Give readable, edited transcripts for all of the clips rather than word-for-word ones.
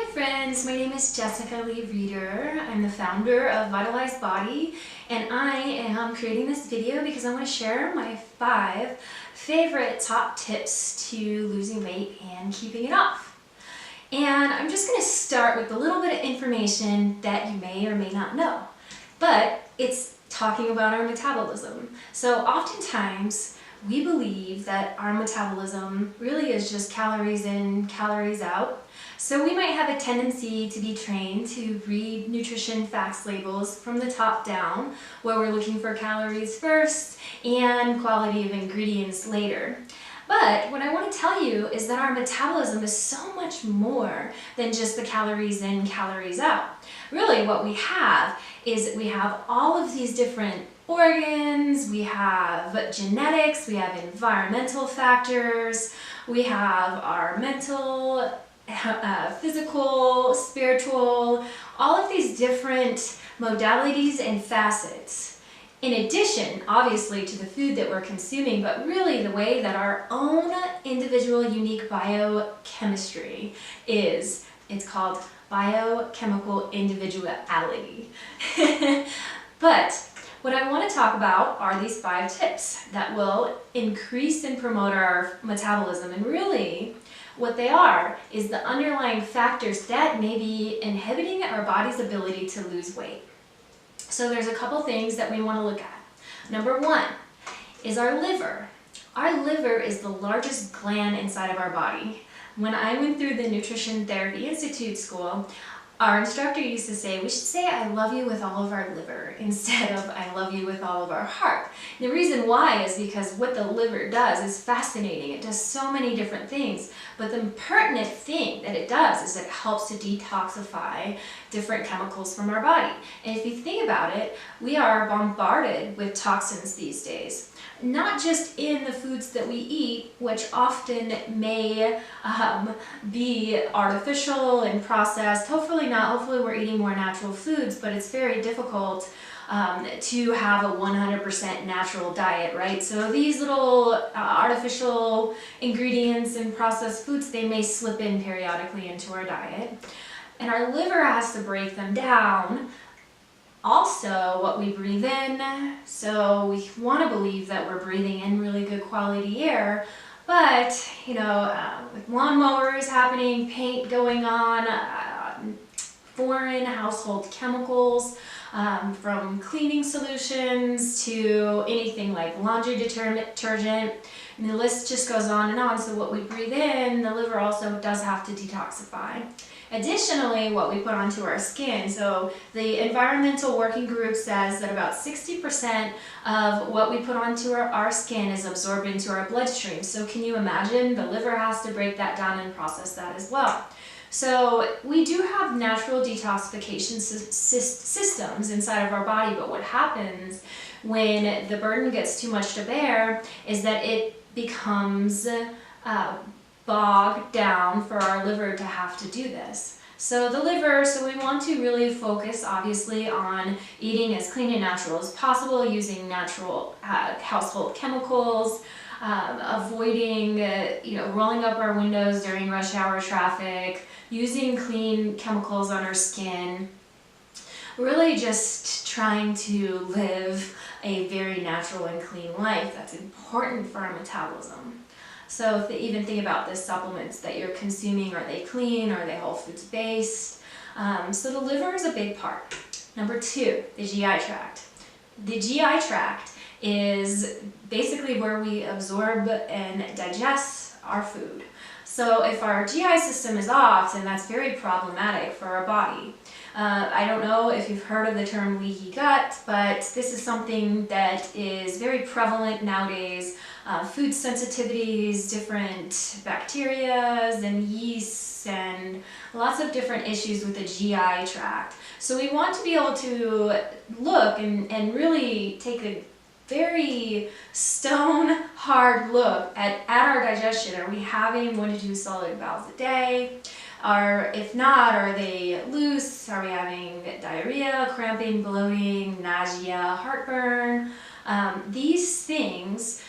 friends, my name is Jessica Lee Reeder. I'm the founder of Vitalized Body, and I am creating this video because I want to share my 5 favorite top tips to losing weight and keeping it off. And I'm just going to start with a little bit of information that you may or may not know, but it's talking about our metabolism. So oftentimes we believe that our metabolism really is just calories in, calories out. So we might have a tendency to be trained to read nutrition facts labels from the top down, where we're looking for calories first and quality of ingredients later. But what I want to tell you is that our metabolism is so much more than just the calories in, calories out. Really what we have is we have all of these different organs, we have genetics, we have environmental factors, we have our mental, physical, spiritual, all of these different modalities and facets. In addition, obviously, to the food that we're consuming, but really the way that our own individual unique biochemistry is. It's called biochemical individuality. But what I want to talk about are these 5 tips that will increase and promote our metabolism. And really, what they are is the underlying factors that may be inhibiting our body's ability to lose weight. So there's a couple things that we want to look at. Number 1 is our liver. Our liver is the largest gland inside of our body. When I went through the Nutrition Therapy Institute school, our instructor used to say, we should say I love you with all of our liver instead of I love you with all of our heart. And the reason why is because what the liver does is fascinating. It does so many different things, but the pertinent thing that it does is it helps to detoxify different chemicals from our body. And if you think about it, we are bombarded with toxins these days. Not just in the foods that we eat, which often may be artificial and processed. Hopefully not. Hopefully we're eating more natural foods, but it's very difficult to have a 100% natural diet, right? So these little artificial ingredients and processed foods, they may slip in periodically into our diet. And our liver has to break them down. Also, what we breathe in, so we want to believe that we're breathing in really good quality air, but, with lawnmowers happening, paint going on, foreign household chemicals, from cleaning solutions to anything like laundry detergent, and the list just goes on and on. So what we breathe in, the liver also does have to detoxify. Additionally, what we put onto our skin, so the environmental working group says that about 60% of what we put onto our skin is absorbed into our bloodstream. So can you imagine? The liver has to break that down and process that as well. So we do have natural detoxification systems inside of our body, but what happens when the burden gets too much to bear is that it becomes bogged down for our liver to have to do this. So the liver, so we want to really focus obviously on eating as clean and natural as possible, using natural household chemicals, avoiding rolling up our windows during rush hour traffic, using clean chemicals on our skin, really just trying to live a very natural and clean life. That's important for our metabolism. So if they even think about the supplements that you're consuming, are they clean, are they whole foods based? So the liver is a big part. Number 2, the GI tract. The GI tract is basically where we absorb and digest our food. So if our GI system is off, then that's very problematic for our body. I don't know if you've heard of the term leaky gut, but this is something that is very prevalent nowadays. Food sensitivities, different bacteria and yeasts, and lots of different issues with the GI tract. So we want to be able to look and really take a very stone hard look at our digestion. Are we having 1 to 2 solid bowels a day? If not, are they loose? Are we having diarrhea, cramping, bloating, nausea, heartburn? These things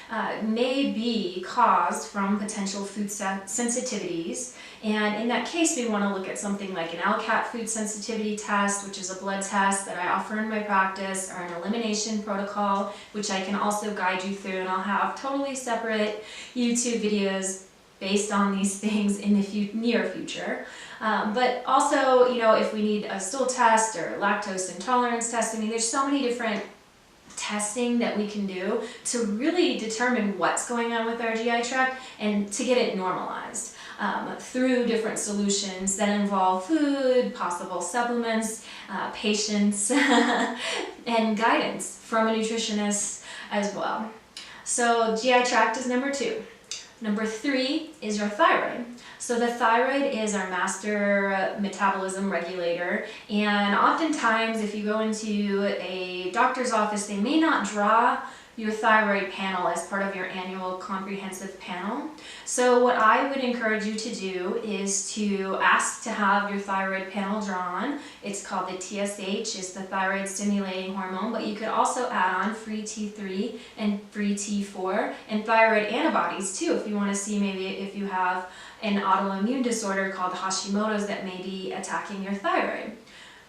may be caused from potential food sensitivities, and in that case we want to look at something like an LCAT food sensitivity test, which is a blood test that I offer in my practice, or an elimination protocol, which I can also guide you through, and I'll have totally separate YouTube videos based on these things in the near future. But also, you know, if we need a stool test or lactose intolerance test, I mean, there's so many different testing that we can do to really determine what's going on with our GI tract and to get it normalized through different solutions that involve food, possible supplements, patience, and guidance from a nutritionist as well. So GI tract is number 2. Number 3 is your thyroid. So the thyroid is our master metabolism regulator, and oftentimes if you go into a doctor's office, they may not draw your thyroid panel as part of your annual comprehensive panel. So what I would encourage you to do is to ask to have your thyroid panel drawn. It's called the TSH, it's the thyroid stimulating hormone, but you could also add on free T3 and free T4 and thyroid antibodies too, if you want to see maybe if you have an autoimmune disorder called Hashimoto's that may be attacking your thyroid.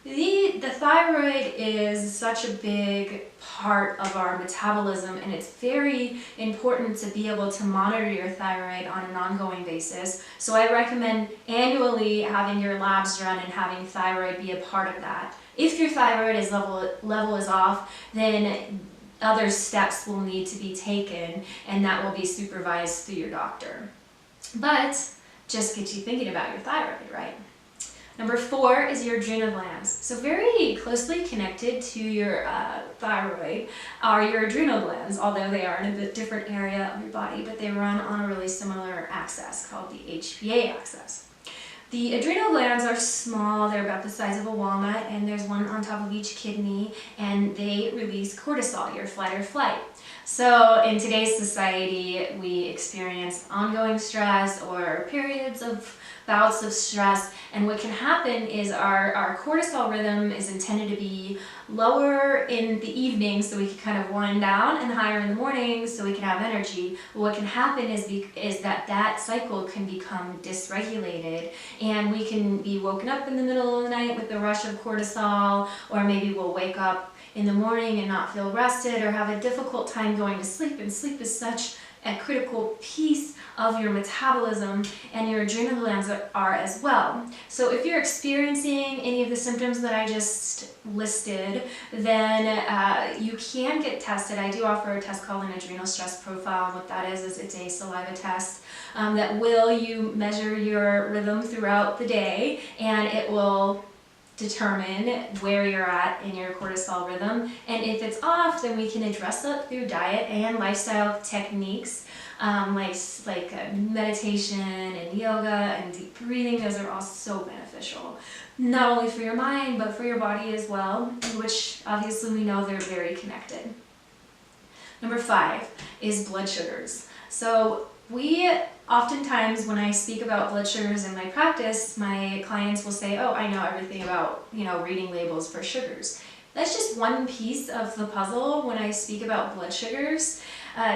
The thyroid is such a big part of our metabolism, and it's very important to be able to monitor your thyroid on an ongoing basis. So I recommend annually having your labs run and having thyroid be a part of that. If your thyroid is level is off, then other steps will need to be taken, and that will be supervised through your doctor. But just get you thinking about your thyroid, right? Number 4 is your adrenal glands. So very closely connected to your thyroid are your adrenal glands, although they are in a bit different area of your body, but they run on a really similar axis called the HPA axis. The adrenal glands are small, they're about the size of a walnut, and there's one on top of each kidney, and they release cortisol, your fight or flight. So in today's society, we experience ongoing stress or periods of bouts of stress, and what can happen is our cortisol rhythm is intended to be lower in the evening so we can kind of wind down, and higher in the morning so we can have energy. What can happen is that cycle can become dysregulated, and we can be woken up in the middle of the night with the rush of cortisol, or maybe we'll wake up in the morning and not feel rested or have a difficult time going to sleep, and sleep is such a critical piece of your metabolism, and your adrenal glands are as well. So if you're experiencing any of the symptoms that I just listed, then you can get tested. I do offer a test called an adrenal stress profile. What that is it's a saliva test that will measure your rhythm throughout the day, and it will determine where you're at in your cortisol rhythm. And if it's off, then we can address it through diet and lifestyle techniques like meditation and yoga and deep breathing. Those are all so beneficial, not only for your mind but for your body as well, which obviously we know they're very connected. Number 5 is blood sugars. So oftentimes when I speak about blood sugars in my practice, my clients will say, oh, I know everything about, reading labels for sugars. That's just one piece of the puzzle when I speak about blood sugars.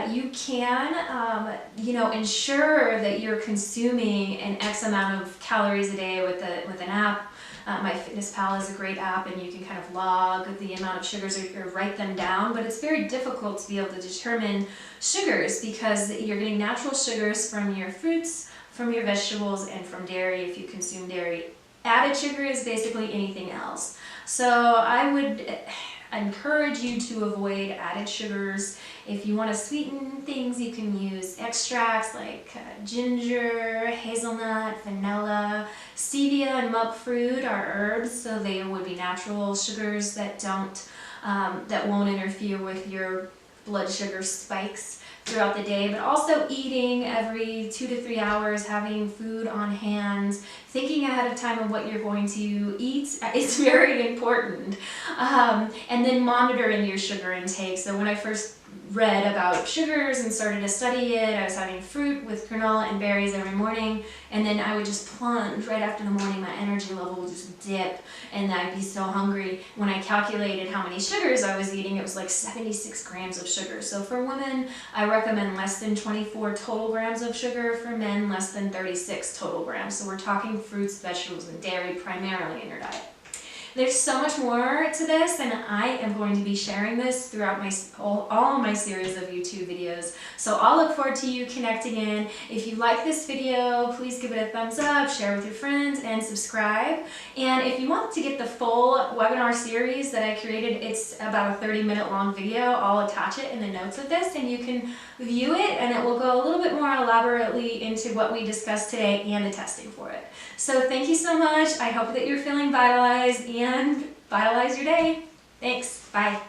You can, ensure that you're consuming an X amount of calories a day with an app. MyFitnessPal is a great app, and you can kind of log the amount of sugars or write them down, but it's very difficult to be able to determine sugars because you're getting natural sugars from your fruits, from your vegetables, and from dairy if you consume dairy. Added sugar is basically anything else. So I would encourage you to avoid added sugars. If you want to sweeten things, you can use extracts like ginger, hazelnut, vanilla, stevia, and monk fruit are herbs, so they would be natural sugars that won't interfere with your blood sugar spikes throughout the day. But also eating every 2 to 3 hours, having food on hand, thinking ahead of time of what you're going to eat is very important. And then monitoring your sugar intake. So when I first read about sugars and started to study it. I was having fruit with granola and berries every morning, and then I would just plunge right after the morning. My energy level would just dip, and I'd be so hungry. When I calculated how many sugars I was eating, it was like 76 grams of sugar. So for women, I recommend less than 24 total grams of sugar. For men, less than 36 total grams. So we're talking fruits, vegetables, and dairy primarily in your diet. There's so much more to this, and I am going to be sharing this throughout all of my series of YouTube videos. So I'll look forward to you connecting in. If you like this video, please give it a thumbs up, share with your friends, and subscribe. And if you want to get the full webinar series that I created, it's about a 30-minute long video. I'll attach it in the notes of this, and you can view it, and it will go a little bit more elaborately into what we discussed today and the testing for it. So thank you so much. I hope that you're feeling vitalized and vitalize your day. Thanks. Bye.